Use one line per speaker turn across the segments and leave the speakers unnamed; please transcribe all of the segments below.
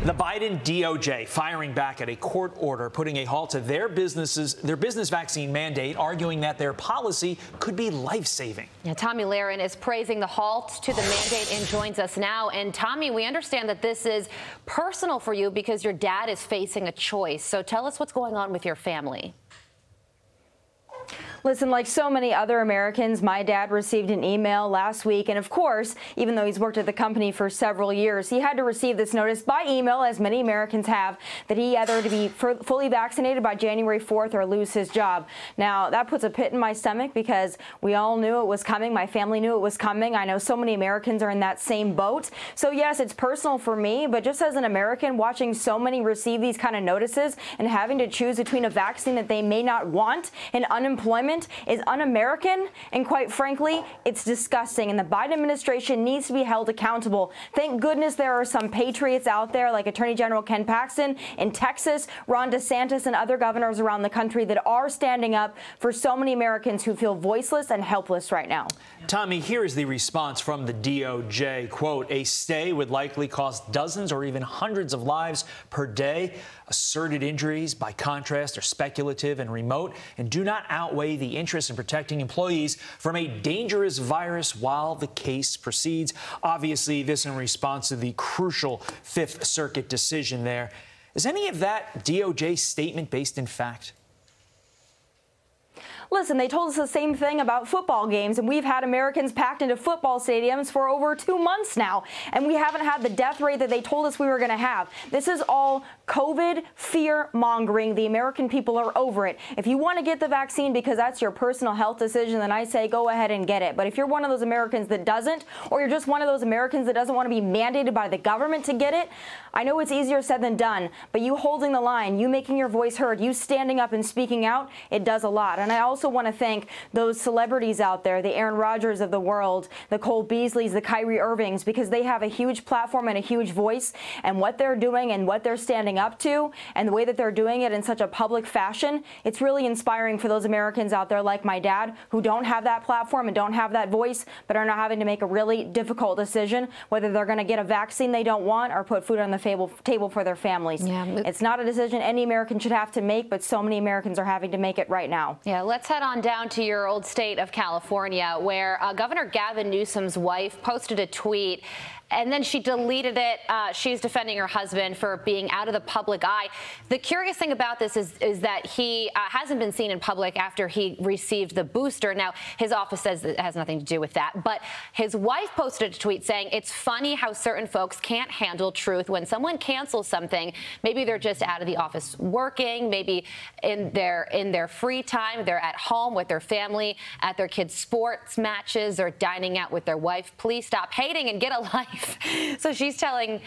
The Biden DOJ firing back at a court order putting a halt to their business vaccine mandate, arguing that their policy could be life-saving.
Yeah, Tomi Lahren is praising the halt to the mandate and joins us now. And Tomi, we understand that this is personal for you because your dad is facing a choice. So tell us what's going on with your family.
Listen, like so many other Americans, my dad received an email last week. And of course, even though he's worked at the company for several years, he had to receive this notice by email, as many Americans have, that he either to be fully vaccinated by January 4th or lose his job. Now, that puts a pit in my stomach because we all knew it was coming. My family knew it was coming. I know so many Americans are in that same boat. So yes, it's personal for me, but just as an American watching so many receive these kind of notices and having to choose between a vaccine that they may not want and unemployment is un-American, and quite frankly, it's disgusting, and the Biden administration needs to be held accountable. Thank goodness there are some patriots out there like Attorney General Ken Paxton in Texas, Ron DeSantis, and other governors around the country that are standing up for so many Americans who feel voiceless and helpless right now.
Tomi, here is the response from the DOJ. Quote, a stay would likely cost dozens or even hundreds of lives per day. Asserted injuries, by contrast, are speculative and remote and do not outweigh the interest in protecting employees from a dangerous virus while the case proceeds. Obviously, this in response to the crucial Fifth Circuit decision there. Is any of that DOJ statement based in fact?
Listen, they told us the same thing about football games, and we've had Americans packed into football stadiums for over 2 months now, and we haven't had the death rate that they told us we were going to have. This is all COVID fear-mongering. The American people are over it. If you want to get the vaccine because that's your personal health decision, then I say go ahead and get it. But if you're one of those Americans that doesn't, or you're just one of those Americans that doesn't want to be mandated by the government to get it, I know it's easier said than done, but you holding the line, you making your voice heard, you standing up and speaking out, it does a lot. And I also want to thank those celebrities out there, the Aaron Rodgers of the world, the Cole Beasleys, the Kyrie Irvings, because they have a huge platform and a huge voice, and what they're doing and what they're standing up to and the way that they're doing it in such a public fashion, it's really inspiring for those Americans out there like my dad who don't have that platform and don't have that voice, but are now having to make a really difficult decision whether they're going to get a vaccine they don't want or put food on the table for their families. Yeah, it's not a decision any American should have to make, but so many Americans are having to make it right now.
Yeah, let's head on down to your old state of California, where Governor Gavin Newsom's wife posted a tweet and then she deleted it. She's defending her husband for being out of the public eye. The curious thing about this is that he hasn't been seen in public after he received the booster. Now, his office says it has nothing to do with that, but his wife posted a tweet saying, it's funny how certain folks can't handle truth. When someone cancels something, maybe they're just out of the office working, maybe in their free time, they're at home with their family, at their kids' sports matches, or dining out with their wife. Please stop hating and get a life. So she's telling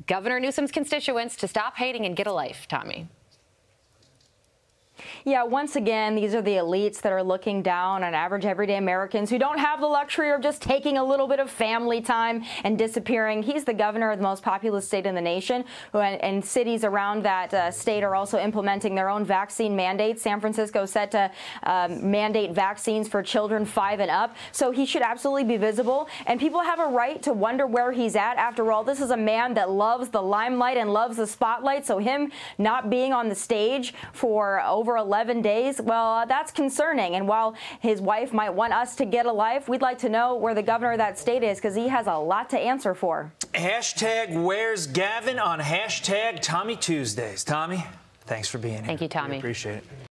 Governor Newsom's constituents to stop hating and get a life, Tomi.
Yeah, once again, these are the elites that are looking down on average everyday Americans who don't have the luxury of just taking a little bit of family time and disappearing. He's the governor of the most populous state in the nation, and cities around that state are also implementing their own vaccine mandates. San Francisco set to mandate vaccines for children 5 and up. So he should absolutely be visible, and people have a right to wonder where he's at. After all, this is a man that loves the limelight and loves the spotlight, so him not being on the stage for over 11 days, well, that's concerning. And while his wife might want us to get a life, we'd like to know where the governor of that state is, because he has a lot to answer for.
Hashtag Where's Gavin on hashtag Tomi Tuesdays. Tomi, thanks for being here.
Thank you, Tomi.
We appreciate it.